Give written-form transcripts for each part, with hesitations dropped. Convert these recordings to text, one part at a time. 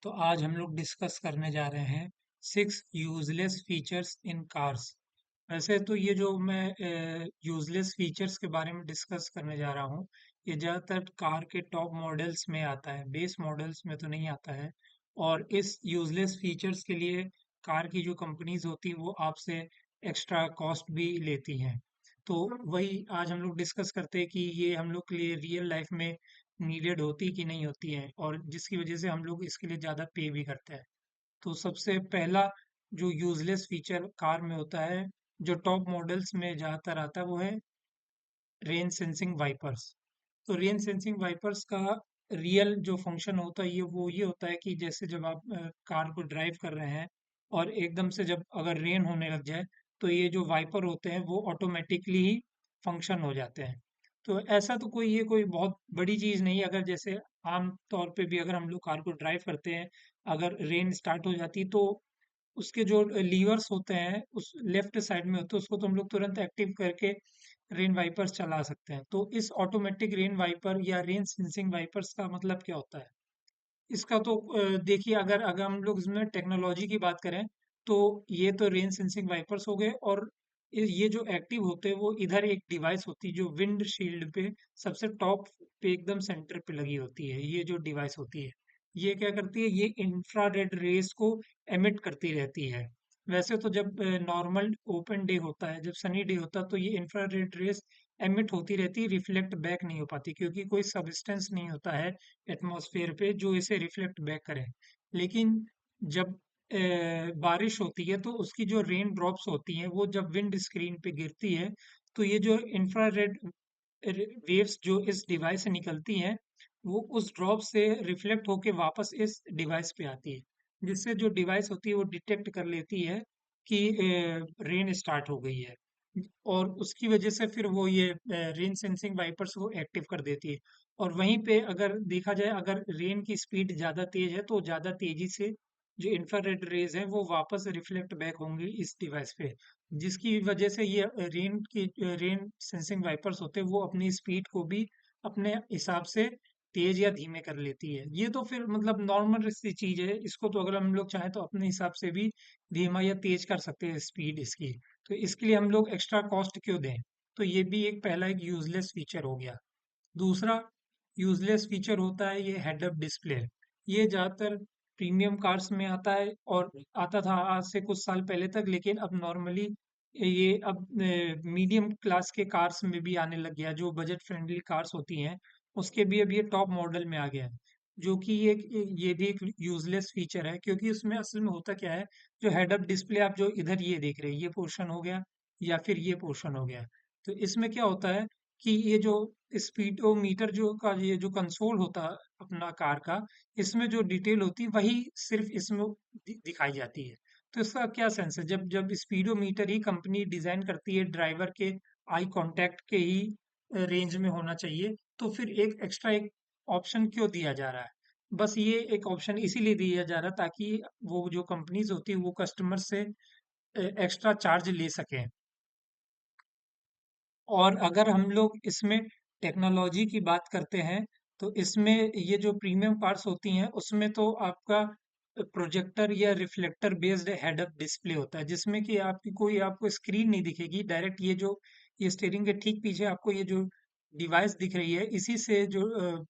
तो आज हम लोग डिस्कस करने जा रहे हैं 6 यूजलेस फीचर्स इन कार्स। वैसे तो ये जो मैं यूजलेस फीचर्स के बारे में डिस्कस करने जा रहा हूँ, ये ज़्यादातर कार के टॉप मॉडल्स में आता है, बेस मॉडल्स में तो नहीं आता है। और इस यूजलेस फीचर्स के लिए कार की जो कंपनीज होती हैं वो आपसे एक्स्ट्रा कॉस्ट भी लेती हैं। तो वही आज हम लोग डिस्कस करते हैं कि ये हम लोग के लिए रियल लाइफ में नीडेड होती कि नहीं होती है, और जिसकी वजह से हम लोग इसके लिए ज़्यादा पे भी करते हैं। तो सबसे पहला जो यूजलेस फीचर कार में होता है, जो टॉप मॉडल्स में ज़्यादातर आता है, वो है रेन सेंसिंग वाइपर्स। तो रेन सेंसिंग वाइपर्स का रियल जो फंक्शन होता है ये होता है कि जैसे जब आप कार को ड्राइव कर रहे हैं और एकदम से जब अगर रेन होने लग जाए, तो ये जो वाइपर होते हैं वो ऑटोमेटिकली ही फंक्शन हो जाते हैं। तो ऐसा तो कोई ये कोई बहुत बड़ी चीज़ नहीं है। अगर जैसे आम तौर पे भी अगर हम लोग कार को ड्राइव करते हैं, अगर रेन स्टार्ट हो जाती है, तो उसके जो लीवर्स होते हैं उस लेफ्ट साइड में होते हैं, उसको तो हम लोग तुरंत एक्टिव करके रेन वाइपर्स चला सकते हैं। तो इस ऑटोमेटिक रेन वाइपर या रेन सेंसिंग वाइपर्स का मतलब क्या होता है? इसका तो देखिए, अगर अगर हम लोग इसमें टेक्नोलॉजी की बात करें, तो ये तो रेन सेंसिंग वाइपर्स हो गए। और ये जो एक्टिव होते हैं वो इधर एक डिवाइस होती है जो विंड शील्ड पे सबसे टॉप पे एकदम सेंटर पे लगी होती है। ये जो डिवाइस होती है, ये क्या करती है, ये इंफ्रारेड रेस को एमिट करती रहती है। वैसे तो जब नॉर्मल ओपन डे होता है, जब सनी डे होता है, तो ये इंफ्रारेड रेस एमिट होती रहती है, रिफ्लेक्ट बैक नहीं हो पाती, क्योंकि कोई सब्सटेंस नहीं होता है एटमॉस्फेयर पे जो इसे रिफ्लेक्ट बैक करे। लेकिन जब बारिश होती है, तो उसकी जो रेन ड्रॉप्स होती हैं वो जब विंड स्क्रीन पे गिरती है, तो ये जो इंफ्रारेड वेव्स जो इस डिवाइस से निकलती हैं, वो उस ड्रॉप से रिफ्लेक्ट होके वापस इस डिवाइस पे आती है, जिससे जो डिवाइस होती है वो डिटेक्ट कर लेती है कि रेन स्टार्ट हो गई है। और उसकी वजह से फिर वो ये रेन सेंसिंग वाइपर्स को एक्टिव कर देती है। और वहीं पे अगर देखा जाए, अगर रेन की स्पीड ज़्यादा तेज है, तो ज़्यादा तेजी से जो इंफ्रारेड रेज है वो वापस रिफ्लेक्ट बैक होंगी इस डिवाइस पे, जिसकी वजह से ये रेन सेंसिंग वाइपर्स होते हैं वो अपनी स्पीड को भी अपने हिसाब से तेज या धीमे कर लेती है। ये तो फिर मतलब नॉर्मल सी चीज है, इसको तो अगर हम लोग चाहें तो अपने हिसाब से भी धीमा या तेज कर सकते हैं स्पीड इसकी। तो इसके लिए हम लोग एक्स्ट्रा कॉस्ट क्यों दें? तो ये भी एक पहला एक यूजलेस फीचर हो गया। दूसरा यूजलेस फीचर होता है ये हेड अप डिस्प्ले। ये ज़्यादातर प्रीमियम कार्स में आता है, और आता था आज से कुछ साल पहले तक, लेकिन अब नॉर्मली ये अब मीडियम क्लास के कार्स में भी आने लग गया। जो बजट फ्रेंडली कार्स होती हैं उसके भी अब ये टॉप मॉडल में आ गया है, जो कि ये भी एक यूजलेस फीचर है, क्योंकि उसमें असल में होता क्या है, जो हेड अप डिस्प्ले आप जो इधर ये देख रहे हैं, ये पोर्शन हो गया या फिर ये पोर्शन हो गया। तो इसमें क्या होता है कि ये जो स्पीडोमीटर जो का ये जो कंसोल होता है अपना कार का, इसमें जो डिटेल होती है वही सिर्फ इसमें दिखाई जाती है। तो इसका क्या सेंस है, जब जब स्पीडोमीटर ही कंपनी डिजाइन करती है ड्राइवर के आई कांटेक्ट के ही रेंज में होना चाहिए, तो फिर एक एक्स्ट्रा एक ऑप्शन क्यों दिया जा रहा है? बस ये एक ऑप्शन इसीलिए दिया जा रहा है ताकि वो जो कंपनीज होती है वो कस्टमर से एक्स्ट्रा चार्ज ले सकें। और अगर हम लोग इसमें टेक्नोलॉजी की बात करते हैं, तो इसमें ये जो प्रीमियम कार्स होती हैं उसमें तो आपका प्रोजेक्टर या reflector based head up display होता है, जिसमें कि आपकी कोई आपको स्क्रीन नहीं दिखेगी डायरेक्ट। ये स्टीयरिंग के ठीक पीछे आपको ये जो डिवाइस दिख रही है, इसी से जो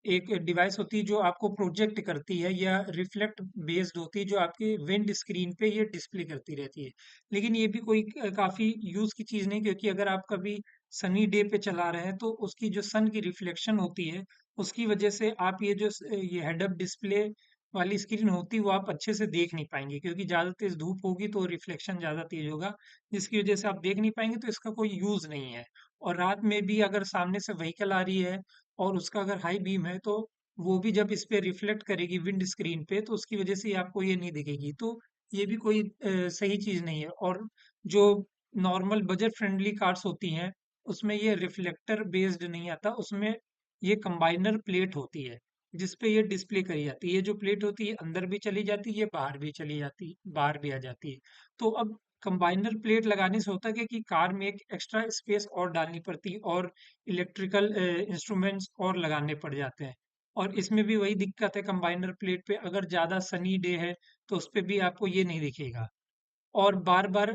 एक डिवाइस होती है जो आपको प्रोजेक्ट करती है या रिफ्लेक्ट बेस्ड होती है, जो आपके विंड स्क्रीन पे ये डिस्प्ले करती रहती है। लेकिन ये भी कोई काफी यूज की चीज नहीं, क्योंकि अगर आप कभी सनी डे पे चला रहे हैं, तो उसकी जो सन की रिफ्लेक्शन होती है उसकी वजह से आप ये हेड अप डिस्प्ले वाली स्क्रीन होती है वो आप अच्छे से देख नहीं पाएंगे, क्योंकि ज्यादा तेज धूप होगी तो रिफ्लेक्शन ज्यादा तेज होगा, जिसकी वजह से आप देख नहीं पाएंगे। तो इसका कोई यूज नहीं है। और रात में भी अगर सामने से व्हीकल आ रही है और उसका अगर हाई बीम है, तो वो भी जब इस पे रिफ्लेक्ट करेगी विंड स्क्रीन पे, तो उसकी वजह से आपको ये नहीं दिखेगी। तो ये भी कोई सही चीज नहीं है। और जो नॉर्मल बजट फ्रेंडली कार्स होती हैं उसमें ये रिफ्लेक्टर बेस्ड नहीं आता, उसमें ये कंबाइनर प्लेट होती है जिस पे ये डिस्प्ले करी जाती है। ये जो प्लेट होती है अंदर भी चली जाती है, बाहर भी चली जाती, बाहर भी आ जाती है। तो अब कंबाइनर प्लेट लगाने से होता है कि कार में एक एक्स्ट्रा स्पेस और डालनी पड़ती है, और इलेक्ट्रिकल इंस्ट्रूमेंट्स और लगाने पड़ जाते हैं। और इसमें भी वही दिक्कत है, कंबाइनर प्लेट पे अगर ज़्यादा सनी डे है तो उस पे भी आपको ये नहीं दिखेगा। और बार-बार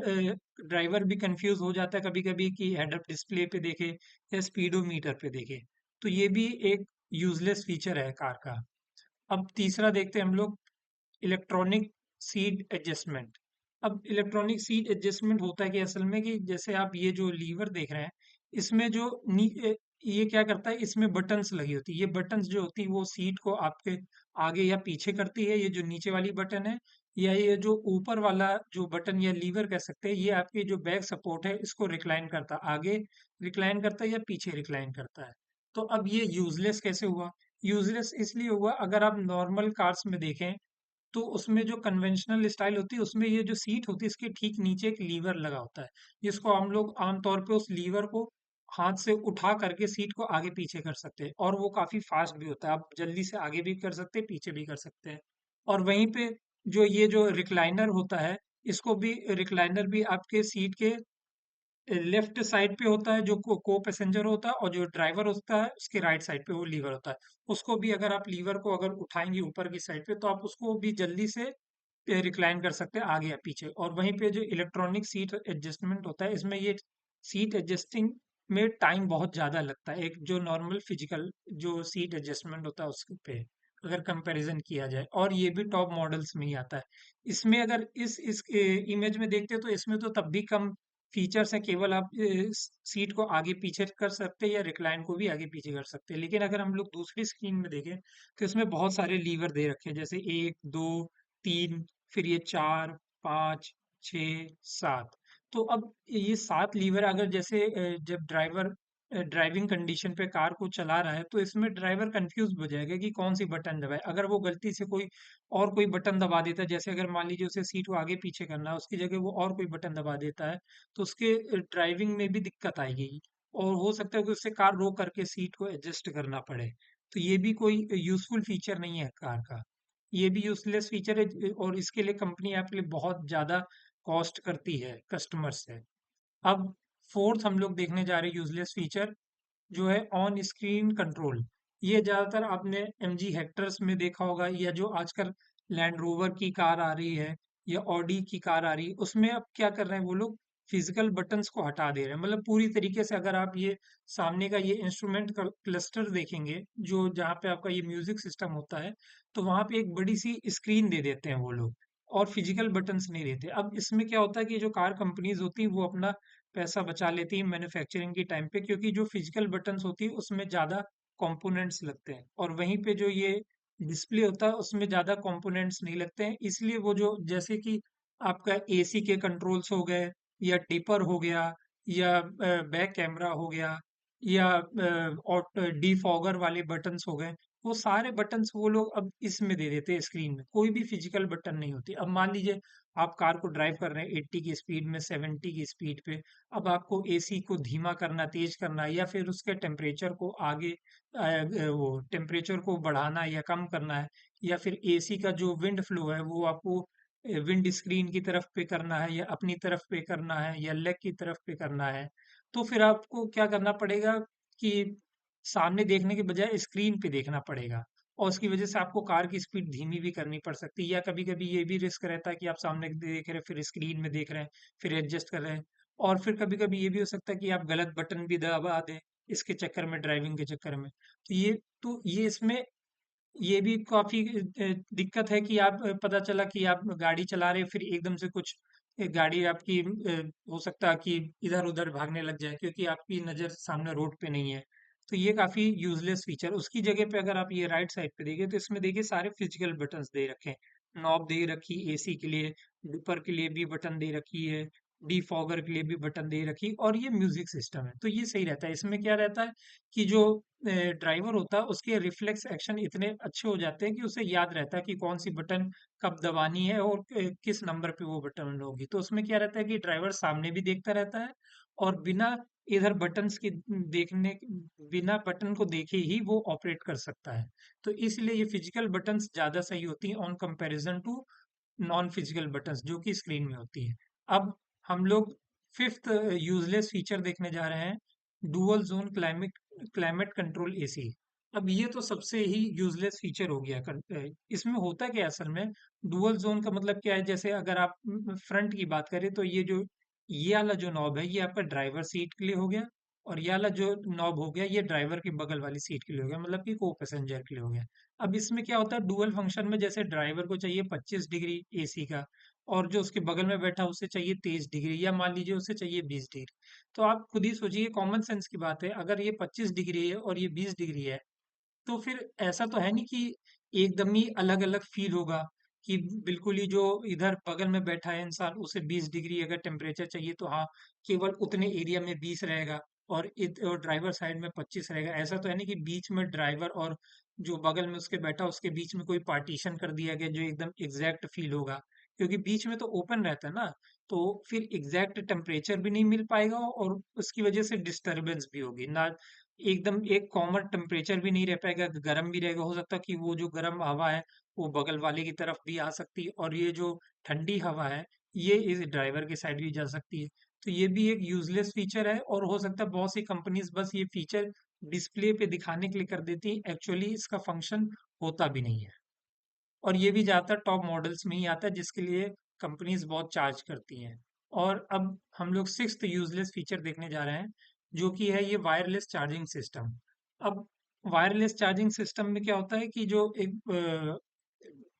ड्राइवर भी कंफ्यूज हो जाता है कभी-कभी कि हेड अप डिस्प्ले पे देखे या स्पीडोमीटर पे देखे। तो ये भी एक यूजलेस फीचर है कार का। अब तीसरा देखते हैं हम लोग, इलेक्ट्रॉनिक सीट एडजस्टमेंट। अब इलेक्ट्रॉनिक सीट एडजस्टमेंट होता है कि असल में कि जैसे आप ये जो लीवर देख रहे हैं, इसमें जो ये क्या करता है, इसमें बटन्स लगी होती है। ये बटन्स जो होती है वो सीट को आपके आगे या पीछे करती है, ये जो नीचे वाली बटन है, या ये जो ऊपर वाला जो बटन या लीवर कह सकते हैं, ये आपकी जो बैक सपोर्ट है इसको रिक्लाइन करता है, आगे रिक्लाइन करता है या पीछे रिक्लाइन करता है। तो अब ये यूजलेस कैसे हुआ? यूजलेस इसलिए हुआ, अगर आप नॉर्मल कार्स में देखें तो उसमें जो कन्वेंशनल स्टाइल होती है उसमें ये जो सीट होती है इसके ठीक नीचे एक लीवर लगा होता है, जिसको हम लोग आमतौर पे उस लीवर को हाथ से उठा करके सीट को आगे पीछे कर सकते हैं, और वो काफी फास्ट भी होता है, आप जल्दी से आगे भी कर सकते हैं पीछे भी कर सकते हैं। और वहीं पे जो ये जो रिक्लाइनर होता है, इसको भी रिक्लाइनर भी आपके सीट के लेफ्ट साइड पे होता है, जो को पैसेंजर होता है, और जो ड्राइवर होता है उसके राइट साइड पे वो लीवर होता है। उसको भी अगर आप लीवर को अगर उठाएंगे ऊपर की साइड पे तो आप उसको भी जल्दी से रिक्लाइन कर सकते हैं आगे या पीछे। और वहीं पे जो इलेक्ट्रॉनिक सीट एडजस्टमेंट होता है, इसमें ये सीट एडजस्टिंग में टाइम बहुत ज़्यादा लगता है, एक जो नॉर्मल फिजिकल जो सीट एडजस्टमेंट होता है उस पे अगर कंपैरिजन किया जाए, और ये भी टॉप मॉडल्स में ही आता है। इसमें अगर इस इमेज में देखते हैं तो इसमें तो तब भी कम फीचर्स हैं, केवल आप सीट को आगे पीछे कर सकते हैं या रिक्लाइन को भी आगे पीछे कर सकते हैं। लेकिन अगर हम लोग दूसरी स्क्रीन में देखें तो इसमें बहुत सारे लीवर दे रखे हैं, जैसे 1 2 3, फिर ये 4 5 6 7। तो अब ये 7 लीवर अगर जैसे जब ड्राइवर ड्राइविंग कंडीशन पे कार को चला रहा है तो इसमें ड्राइवर कंफ्यूज हो जाएगा कि कौन सी बटन दबाए। अगर वो गलती से कोई बटन दबा देता है, जैसे अगर मान लीजिए उसे सीट को आगे पीछे करना है, उसकी जगह वो और कोई बटन दबा देता है, तो उसके ड्राइविंग में भी दिक्कत आएगी, और हो सकता है कि उससे कार रो करके सीट को एडजस्ट करना पड़े। तो ये भी कोई यूजफुल फीचर नहीं है कार का, ये भी यूजलेस फीचर है, और इसके लिए कंपनी आपके लिए बहुत ज्यादा कॉस्ट करती है कस्टमर से। अब फोर्थ हम लोग देखने जा रहे हैं यूजलेस फीचर, जो है ऑन स्क्रीन कंट्रोल। ये ज्यादातर आपने एमजी हेक्टर्स में देखा होगा, या जो आजकल लैंड रोवर की कार आ रही है या ऑडी की कार आ रही है, उसमें अब क्या कर रहे हैं वो लोग, फिजिकल बटन्स को हटा दे रहे हैं। मतलब पूरी तरीके से अगर आप ये सामने का ये इंस्ट्रूमेंट क्लस्टर देखेंगे, जो जहाँ पे आपका ये म्यूजिक सिस्टम होता है, तो वहां पे एक बड़ी सी स्क्रीन दे देते हैं वो लोग, और फिजिकल बटन्स नहीं देते। अब इसमें क्या होता है कि जो कार कंपनीज होती हैं वो अपना पैसा बचा लेती है मैन्युफैक्चरिंग के टाइम पे, क्योंकि जो फिजिकल बटन्स होती है उसमें ज़्यादा कंपोनेंट्स लगते हैं, और वहीं पे जो ये डिस्प्ले होता है उसमें ज़्यादा कंपोनेंट्स नहीं लगते हैं। इसलिए वो जो जैसे कि आपका एसी के कंट्रोल्स हो गए, या डिपर हो गया, या बैक कैमरा हो गया, या डीफॉगर वाले बटन्स हो गए, वो सारे बटन्स वो लोग अब इसमें दे देते हैं स्क्रीन में, कोई भी फिजिकल बटन नहीं होती। अब मान लीजिए आप कार को ड्राइव कर रहे हैं 80 की स्पीड में, 70 की स्पीड पे, अब आपको एसी को धीमा करना, तेज करना, या फिर उसके टेम्परेचर को आगे वो टेम्परेचर को बढ़ाना या कम करना है, या फिर एसी का जो विंड फ्लो है वो आपको विंड स्क्रीन की तरफ पे करना है, या अपनी तरफ पे करना है, या लेग की तरफ पे करना है, तो फिर आपको क्या करना पड़ेगा कि सामने देखने के बजाय स्क्रीन पे देखना पड़ेगा, और उसकी वजह से आपको कार की स्पीड धीमी भी करनी पड़ सकती है, या कभी कभी ये भी रिस्क रहता है कि आप सामने देख रहे हैं फिर स्क्रीन में देख रहे हैं, फिर एडजस्ट कर रहे हैं, और फिर कभी कभी ये भी हो सकता है कि आप गलत बटन भी दबा दें इसके चक्कर में, ड्राइविंग के चक्कर में। तो ये इसमें ये भी काफी दिक्कत है कि आप पता चला कि आप गाड़ी चला रहे हैं, फिर एकदम से कुछ एक गाड़ी आपकी हो सकता है कि इधर उधर भागने लग जाए, क्योंकि आपकी नजर सामने रोड पे नहीं है। तो ये काफी यूजलेस फीचर। उसकी जगह पे अगर आप ये राइट साइड पे देखिए तो इसमें देखिए सारे फिजिकल बटन्स दे रखे हैं, नॉब दे रखी एसी के लिए, डिपर के लिए भी बटन दे रखी है, डीफॉगर के लिए भी बटन दे रखी, और ये म्यूजिक सिस्टम है। तो ये सही रहता है। इसमें क्या रहता है कि जो ड्राइवर होता है उसके रिफ्लेक्स एक्शन इतने अच्छे हो जाते हैं कि उसे याद रहता है कि कौन सी बटन कब दबानी है, और किस नंबर पे वो बटन होगी। तो उसमें क्या रहता है कि ड्राइवर सामने भी देखता रहता है, और इधर बटन्स की देखने बिना बटन को देखे ही वो ऑपरेट कर सकता है। तो इसलिए ये फिजिकल बटन्स ज्यादा सही होती हैं on comparison to non physical buttons जो कि स्क्रीन में होती है। अब हम लोग फिफ्थ यूजलेस फीचर देखने जा रहे हैं, dual zone climate climate control AC. अब ये तो सबसे ही यूजलेस फीचर हो गया इसमें होता क्या है असल में। डुअल जोन का मतलब क्या है, जैसे अगर आप फ्रंट की बात करें तो ये वाला जो नॉब है ये आपका ड्राइवर सीट के लिए हो गया, और ये वाला जो नॉब हो गया ये ड्राइवर की बगल वाली सीट के लिए हो गया, मतलब कि को पैसेंजर के लिए हो गया। अब इसमें क्या होता है डुअल फंक्शन में, जैसे ड्राइवर को चाहिए 25 डिग्री एसी का, और जो उसके बगल में बैठा उसे चाहिए 23 डिग्री, या मान लीजिए उसे चाहिए 20 डिग्री। तो आप खुद ही सोचिए, कॉमन सेंस की बात है, अगर ये 25 डिग्री है और ये 20 डिग्री है, तो फिर ऐसा तो है नहीं कि एकदम ही अलग अलग फील होगा, कि बिल्कुल ही जो इधर बगल में बैठा है इंसान उसे 20 डिग्री अगर टेम्परेचर चाहिए तो हाँ, केवल उतने एरिया में 20 रहेगा, और ड्राइवर साइड में 25 रहेगा। ऐसा तो है नहीं कि बीच में ड्राइवर और जो बगल में उसके बैठा उसके बीच में कोई पार्टीशन कर दिया गया जो एकदम एग्जैक्ट फील होगा, क्योंकि बीच में तो ओपन रहता है ना। तो फिर एग्जैक्ट टेम्परेचर भी नहीं मिल पाएगा, और उसकी वजह से डिस्टरबेंस भी होगी ना, एकदम एक कॉमन टेम्परेचर भी नहीं रह पाएगा, गर्म भी रहेगा। हो सकता है कि वो जो गर्म हवा है वो बगल वाले की तरफ भी आ सकती है, और ये जो ठंडी हवा है ये इस ड्राइवर के साइड भी जा सकती है। तो ये भी एक यूजलेस फीचर है, और हो सकता है बहुत सी कंपनीज बस ये फीचर डिस्प्ले पे दिखाने के लिए कर देती है, एक्चुअली इसका फंक्शन होता भी नहीं है। और ये भी ज़्यादातर टॉप मॉडल्स में ही आता है, जिसके लिए कंपनीज बहुत चार्ज करती हैं। और अब हम लोग सिक्स्थ यूजलेस फीचर देखने जा रहे हैं, जो कि है ये वायरलेस चार्जिंग सिस्टम। अब वायरलेस चार्जिंग सिस्टम में क्या होता है कि जो एक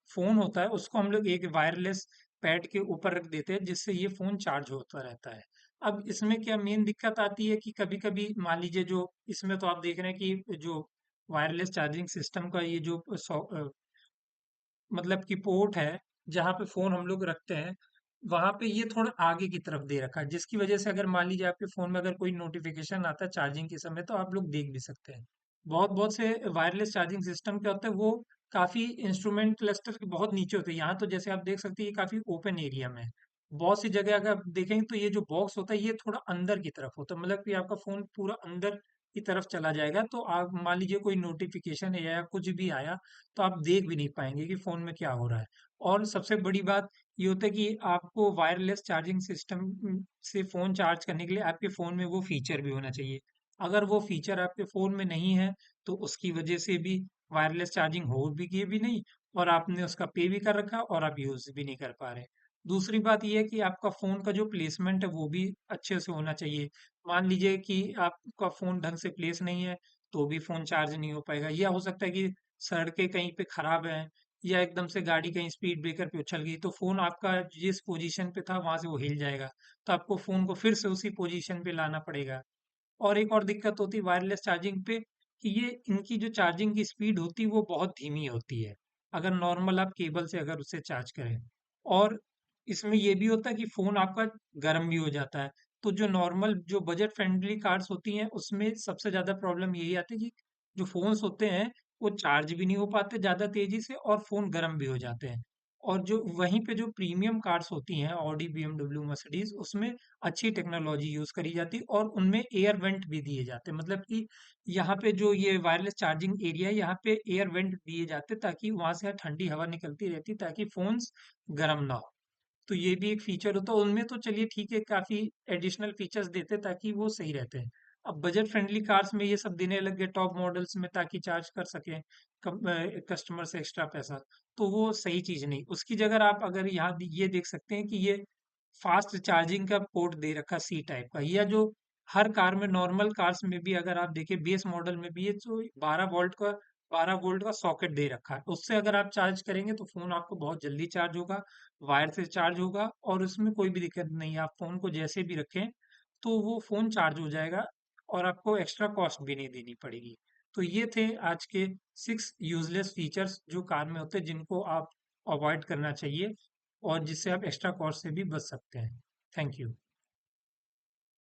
फोन होता है उसको हम लोग एक वायरलेस पैड के ऊपर रख देते हैं, जिससे ये फोन चार्ज होता रहता है। अब इसमें क्या मेन दिक्कत आती है कि कभी कभी मान लीजिए, जो इसमें तो आप देख रहे हैं कि जो वायरलेस चार्जिंग सिस्टम का ये जो मतलब कि पोर्ट है जहाँ पे फोन हम लोग रखते हैं, वहां पे ये थोड़ा आगे की तरफ दे रखा है, जिसकी वजह से अगर मान लीजिए आपके फोन में अगर कोई नोटिफिकेशन आता है चार्जिंग के समय तो आप लोग देख भी सकते हैं। बहुत बहुत से वायरलेस चार्जिंग सिस्टम क्या होता है, वो काफी इंस्ट्रूमेंट क्लस्टर के बहुत नीचे होते हैं। यहाँ तो जैसे आप देख सकते हैं ये काफी ओपन एरिया में है। बहुत सी जगह अगर आप देखेंगे तो ये जो बॉक्स होता है ये थोड़ा अंदर की तरफ होता है, मतलब कि आपका फोन पूरा अंदर की तरफ चला जाएगा, तो आप मान लीजिए कोई नोटिफिकेशन है या कुछ भी आया तो आप देख भी नहीं पाएंगे कि फोन में क्या हो रहा है। और सबसे बड़ी बात ये होता है कि आपको वायरलेस चार्जिंग सिस्टम से फोन चार्ज करने के लिए आपके फोन में वो फीचर भी होना चाहिए। अगर वो फीचर आपके फोन में नहीं है तो उसकी वजह से भी वायरलेस चार्जिंग हो भी नहीं, और आपने उसका पे भी कर रखा और आप यूज भी नहीं कर पा रहे। दूसरी बात ये है कि आपका फोन का जो प्लेसमेंट है वो भी अच्छे से होना चाहिए। मान लीजिए कि आपका फोन ढंग से प्लेस नहीं है तो भी फोन चार्ज नहीं हो पाएगा, या हो सकता है कि सड़कें कहीं पे खराब हैं, या एकदम से गाड़ी कहीं स्पीड ब्रेकर पे उछल गई तो फोन आपका जिस पोजीशन पे था वहां से वो हिल जाएगा, तो आपको फोन को फिर से उसी पोजीशन पे लाना पड़ेगा। और एक और दिक्कत होती है वायरलेस चार्जिंग पे, कि ये इनकी जो चार्जिंग की स्पीड होती है वो बहुत धीमी होती है, अगर नॉर्मल आप केबल से अगर उससे चार्ज करें। और इसमें ये भी होता है कि फोन आपका गर्म भी हो जाता है। तो जो नॉर्मल जो बजट फ्रेंडली कार्स होती हैं उसमें सबसे ज्यादा प्रॉब्लम यही आती है कि जो फोन्स होते हैं वो चार्ज भी नहीं हो पाते ज्यादा तेजी से, और फोन गर्म भी हो जाते हैं। और जो वहीं पे जो प्रीमियम कार्स होती हैं ऑडी बीएमडब्ल्यू मर्सिडीज, उसमें अच्छी टेक्नोलॉजी यूज करी जाती है, और उनमें एयर वेंट भी दिए जाते हैं, मतलब कि यहाँ पे जो ये वायरलेस चार्जिंग एरिया है यहाँ पे एयर वेंट दिए जाते ताकि वहां से ठंडी हवा निकलती रहती ताकि फोन्स गर्म ना हो। तो ये भी एक फीचर होता है उनमें, तो चलिए ठीक है, काफी एडिशनल फीचर्स देते ताकि वो सही रहते हैं। अब बजट फ्रेंडली कार्स में ये सब देने लग गए टॉप मॉडल्स में ताकि चार्ज कर सकें कस्टमर से एक्स्ट्रा पैसा, तो वो सही चीज नहीं। उसकी जगह आप अगर यहाँ ये देख सकते हैं कि ये फास्ट चार्जिंग का पोर्ट दे रखा सी टाइप का, या जो हर कार में नॉर्मल कार्स में भी अगर आप देखें बेस मॉडल में भी ये जो 12 वोल्ट का सॉकेट दे रखा है, उससे अगर आप चार्ज करेंगे तो फोन आपको बहुत जल्दी चार्ज होगा, वायर से चार्ज होगा, और उसमें कोई भी दिक्कत नहीं है। आप फोन को जैसे भी रखें तो वो फोन चार्ज हो जाएगा, और आपको एक्स्ट्रा कॉस्ट भी नहीं देनी पड़ेगी। तो ये थे आज के 6 यूजलेस फीचर्स जो कार में होते हैं, जिनको आप अवॉइड करना चाहिए, और जिससे आप एक्स्ट्रा कॉस्ट से भी बच सकते हैं। Thank you.